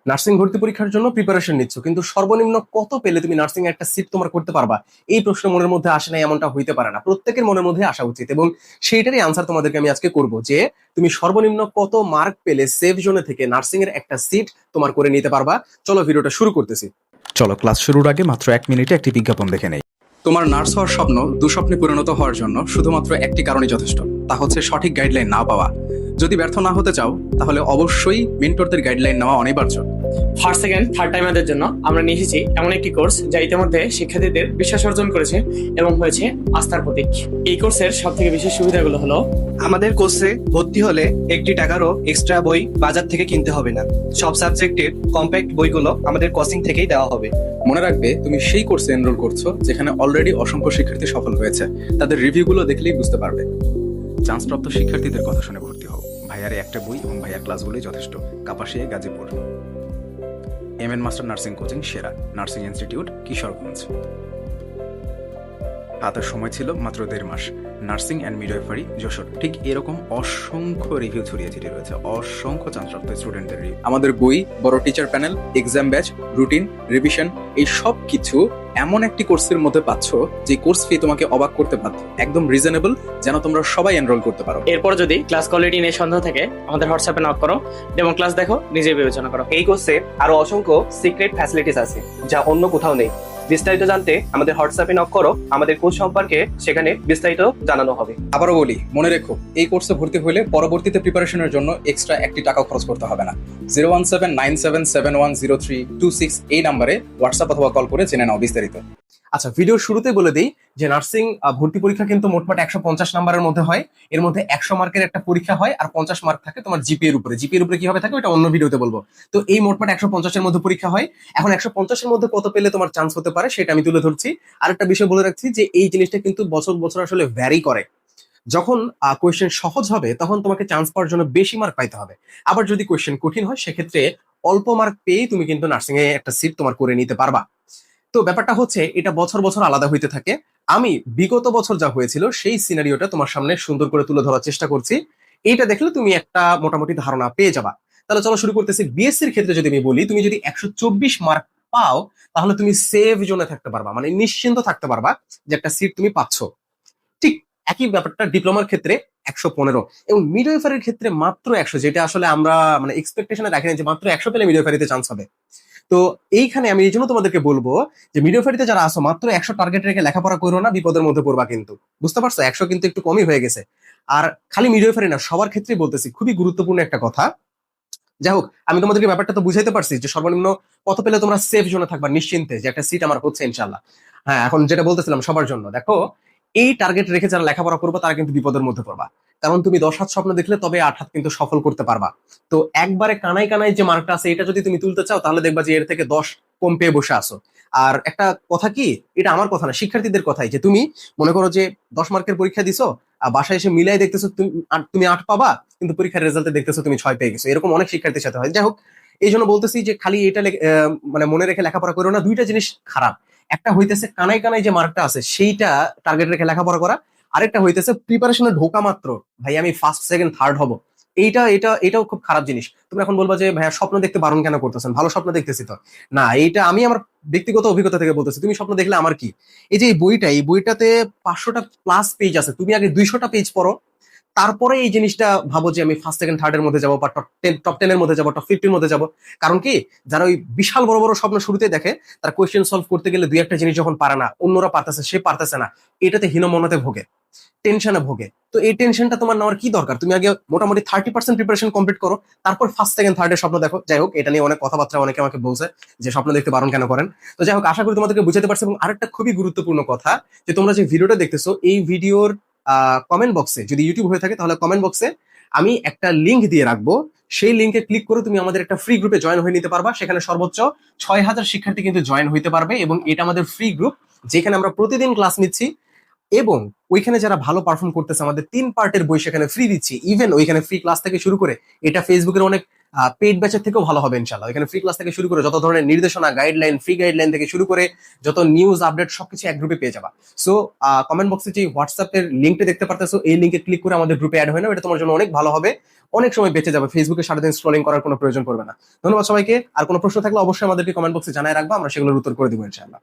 Nursing ভর্তি পরীক্ষার জন্য প্রিপারেশন নিচ্ছ, কিন্তু সর্বনিম্ন কত পেলে তুমি নার্সিং একটা সিট তোমার করতে পারবা? এই প্রশ্ন মনের মধ্যে আসে না এমনটা হইতে পারে না, প্রত্যেকের মনের মধ্যে আসা উচিত। এবং সেইটারই আনসার তোমাদেরকে আমি আজকে করব যে তুমি সর্বনিম্ন কত মার্ক পেলে সেফ জোনে থেকে নার্সিং এর একটা সিট তোমার করে নিতে পারবা। চলো ভিডিওটা শুরু করতেছি। চলো ক্লাস শুরুর আগে মাত্র 1 মিনিটে একটি বিজ্ঞাপন দেখে নেই। তোমার নার্স হওয়ার স্বপ্ন দুঃস্বপ্নে পরিণত হওয়ার জন্য শুধুমাত্র একটি কারণই যথেষ্ট, তা হচ্ছে সঠিক গাইডলাইন না পাওয়া। যদি ব্যর্থ না হতে চাও তাহলে অবশ্যই মেন্টরদের গাইডলাইন নেওয়া অনিবার্য। ফার্স্ট সেকেন্ড থার্ড টাইমারদের জন্য আমরা নিয়ে এসেছি এমন একটি কোর্স যা ইতিমধ্যে শিক্ষার্থীদের বিশ্বাস অর্জন করেছে এবং হয়েছে আস্থার প্রতীক। এই কোর্সের সব থেকে বিশেষ সুবিধাগুলো হলো, আমাদের কোর্সে ভর্তি হলে একটি টাকারও এক্সট্রা বই বাজার থেকে কিনতে হবে না। সব সাবজেক্টের কম্প্যাক্ট বইগুলো আমাদের কোচিং থেকেই দেওয়া হবে। মনে রাখবে, তুমি সেই কোর্সে এনরোল করছো যেখানে অলরেডি অসংখ্য শিক্ষার্থী সফল হয়েছে। তাদের রিভিউগুলো দেখলেই বুঝতে পারবে। চান্সপ্রাপ্ত শিক্ষার্থীদের কথা শুনে ভর্তি হও। ভাইয়ারে একটা বই এবং ভাইয়ার ক্লাসগুলোই যথেষ্ট। Kapasia, Gazipur. MN master nursing coaching সেরা। Nursing institute, Kishoreganj. হাতে সময় ছিল মাত্র 1.5 মাস। Nursing and midwifery, Jessore. ঠিক এরকম অসংখ্য রিভিউ ছড়িয়ে ছিটিয়ে রয়েছে, অসংখ্য চান্সপ্রাপ্ত স্টুডেন্টদের রিভিউ। আমাদের বই, বড় teacher panel, exam batch, routine, revision, এই সব কিছু এমন একটি কোর্সের মধ্যে পাচ্ছ যে কোর্স ফি তোমাকে অবাক করতে বাধ্য। একদম রিজনেবল, যেন তোমরা সবাই এনরোল করতে পারো। এরপর যদি ক্লাস কোয়ালিটি নিয়ে সন্দেহ থাকে আমাদের হোয়াটসঅ্যাপে নক করো, ডেমো ক্লাস দেখো, নিজে বিবেচনা করো। এই কোর্সে আরো অসংখ্য সিক্রেট ফ্যাসিলিটিস আছে যা অন্য কোথাও নেই। বিস্তারিত জানতে আমাদের হোয়াটসঅ্যাপে নক করো, আমাদের কোর্স সম্পর্কে সেখানে বিস্তারিত জানানো হবে। আবারও বলি, মনে রেখো, এই কোর্সে ভর্তি হলে পরবর্তীতে প্রিপারেশনের জন্য এক্সট্রা একটি টাকাও খরচ করতে হবে না। 01797710326 এই নাম্বারে হোয়াটসঅ্যাপ অথবা কল করে জেনে নাও বিস্তারিত। আচ্ছা, ভিডিওর শুরুতে বলে দিই যে নার্সিং ভর্তি পরীক্ষা কিন্তু মোটমাট 150 নাম্বারের মধ্যে হয়। এর মধ্যে 100 মার্কের একটা পরীক্ষা হয় আর 50 মার্ক থাকে তোমার জিপিএ এর উপরে। জিপিএ এর উপরে কিভাবে থাকে ওটা অন্য ভিডিওতে বলবো। তো এই মোটমাট 150 এর মধ্যে পরীক্ষা হয়। এখন 150 এর মধ্যে কত পেলে তোমার চান্স হতে পারে সেটা আমি তুলে ধরছি। আরেকটা বিষয় বলে রাখছি যে এই জিনিসটা কিন্তু বছর বছর আসলে ভ্যারি করে। যখন কোয়েশ্চেন সহজ হবে তখন তোমাকে চান্স পাওয়ার জন্য বেশি মার্ক পাইতে হবে। আবার যদি কোয়েশ্চেন কঠিন হয় সেক্ষেত্রে অল্প মার্ক পেয়ে তুমি কিন্তু নার্সিং এ একটা সিট তোমার করে নিতে পারবা। তো ব্যাপারটা হচ্ছে এটা বছর বছর আলাদা হইতে থাকে। আমি বিগত বছর যা হয়েছিল সেই সিনারিওটা তোমার সামনে সুন্দর করে তুলে ধরার চেষ্টা করছি। এইটা দেখলে তুমি একটা মোটামুটি ধারণা পেয়ে যাবা। তাহলে চলো শুরু করতেছি। বিএসসির ক্ষেত্রে যদি আমি বলি, তুমি যদি 124 মার্ক পাও তাহলে তুমি সেফ জোনে থাকতে পারবা, মানে নিশ্চিন্ত থাকতে পারবা যে একটা সিট তুমি পাচ্ছ। ঠিক একই ব্যাপারটা ডিপ্লোমার ক্ষেত্রে 115 এবং মিডওয়াইফারির ক্ষেত্রে মাত্র 100, যেটা আসলে আমরা মানে এক্সপেকটেশনে রাখি না যে মাত্র 100 পেলে মিডওয়াইফারিতে চান্স হবে। তো এইখানে আমি এই জন্য তোমাদেরকে বলবো যে মিডওয়াইফারিতে যারা আসো মাত্র 100 টার্গেট রেখে লেখাপড়া করো না, বিপদের মধ্যে পড়বা কিন্তু। বুঝতে পারছো? 100 কিন্তু একটু কমই হয়ে গেছে। আর খালি মিডওয়াইফারি না, সবার ক্ষেত্রেই বলতেছি, খুবই গুরুত্বপূর্ণ একটা কথা। যাই হোক, আমি তোমাদেরকে ব্যাপারটা তো বুঝাইতে পারছি যে সর্বনিম্ন কত পেলে তোমরা সেফ জোনে থাকবা, নিশ্চিন্তে যে একটা সিট আমার হচ্ছে ইনশাল্লাহ। হ্যাঁ, এখন যেটা বলতেছিলাম সবার জন্য, দেখো এই টার্গেট রেখে যারা লেখাপড়া করবে তারা কিন্তু বিপদের মধ্যে পড়বা। কারণ তুমি 10 হাত স্বপ্ন দেখলে তবে 8 হাত কিন্তু সফল করতে পারবা। তো একবারে কানায় কানায় যে মার্কটা আছে এটা যদি তুমি তুলতে চাও তাহলে দেখবা যে এর থেকে 10 কম পেয়ে বসে আসো। আর একটা কথা কি, এটা আমার কথা না, শিক্ষার্থীদের কথাই, যে তুমি মনে করো যে 10 মার্কের পরীক্ষা দিছো আর বাসায় এসে মিলাই দেখতেছো তুমি 8 পাবা, কিন্তু পরীক্ষার রেজাল্টে দেখতেছো তুমি 6 পেয়ে গেছো। এরকম অনেক শিক্ষার্থীর সাথে হয়। যাই হোক, এই জন্য বলতেছি যে খালি এটা মানে মনে রেখে লেখাপড়া করো না। দুইটা জিনিস খারাপ। একটা হইতেছে কানায় কানায় যে মার্কটা আছে সেইটা টার্গেট রেখে লেখাপড়া করা, আরেকটা হইতেছে প্রিপারেশনে ঢোকা মাত্র ভাই আমি ফার্স্ট সেকেন্ড থার্ড হব। এটাও খুব খারাপ জিনিস। তুমি এখন বলবা যে ভাইয়া স্বপ্ন দেখতে বারণ কেন করতেছেন, ভালো স্বপ্ন দেখতেছি তো। না, এইটা আমি আমার ব্যক্তিগত অভিজ্ঞতা থেকে বলতেছি। তুমি স্বপ্ন দেখলে আমার কি? এই যে এই বইটাতে 500টা প্লাস পেজ আছে, তুমি আগে 200টা পেজ পড়ো, তারপরে এই জিনিসটা ভাবো যে আমি ফার্স্ট সেকেন্ড থার্ড এর মধ্যে যাবো বা টপ 10 এর মধ্যে যাবো, টপ 50 মধ্যে যাবো। কারণ কি, যারা ওই বিশাল বড় বড় স্বপ্ন শুরুতে দেখে তারা কোয়েশ্চেন সলভ করতে গেলে দুই একটা জিনিস যখন পারে না, অন্যরা পারতেছে সে পারতেছে না, এটাতে হীনমন্যতে ভোগে, টেনশনে ভোগে। তো এই টেনশনটা তোমার নেওয়ার কি দরকার? তুমি আগে মোটামুটি 30% প্রিপারেশন কমপ্লিট করো, তারপর ফার্স্ট সেকেন্ড থার্ড এর স্বপ্ন দেখো। যাই হোক, এটা নিয়ে অনেক কথাবার্তা অনেকে আমাকে বলছে যে স্বপ্ন দেখতে বারণ কেন করেন। তো যাই হোক, আশা করি তোমাদেরকে বুঝাতে পারছি। এবং আরেকটা খুবই গুরুত্বপূর্ণ কথা, যে তোমরা যে ভিডিওটা দেখতেছো এই ভিডিওর কমেন্ট বক্সে, যদি ইউটিউব হয়ে থাকে তাহলে কমেন্ট বক্সে আমি একটা লিঙ্ক দিয়ে রাখবো। সেই লিঙ্কে ক্লিক করে তুমি আমাদের একটা ফ্রি গ্রুপে জয়েন হয়ে নিতে পারবা। সেখানে সর্বোচ্চ 6000 শিক্ষার্থী কিন্তু জয়েন হইতে পারবে এবং এটা আমাদের ফ্রি গ্রুপ, যেখানে আমরা প্রতিদিন ক্লাস নিচ্ছি। এবং ওইখানে যারা ভালো পারফর্ম করতেছে আমাদের 3 পার্টের বই সেখানে ফ্রি দিচ্ছি। ইভেন ওইখানে ফ্রি ক্লাস থেকে শুরু করে, এটা ফেসবুকের অনেক পেইড ব্যাচের থেকেও ভালো হবে ইনশাল্লাহ। এখানে ফ্রি ক্লাস থেকে শুরু করে যত ধরনের নির্দেশনা, গাইডলাইন, ফ্রি গাইডলাইন থেকে শুরু করে যত নিউজ আপডেট সবকিছু এক গ্রুপে পেয়ে যাবা। সো কমেন্ট বক্সে যে হোয়াটসঅ্যাপের লিঙ্কটা দেখতে পারতেছো, এই লিঙ্কে ক্লিক করে আমাদের গ্রুপে অ্যাড হয়ে নাও। এটা তোমার জন্য অনেক ভালো হবে, অনেক সময় বেঁচে যাবে, ফেসবুকে সারাদিন স্ক্রলিং করার কোনো প্রয়োজন পড়বে না। ধন্যবাদ সবাইকে। আর কোনো প্রশ্ন থাকলে অবশ্যই আমাদেরকে কমেন্ট বক্সে জানায় রাখবা, আমরা সেগুলোর উত্তর করে দিব ইনশাআল্লাহ।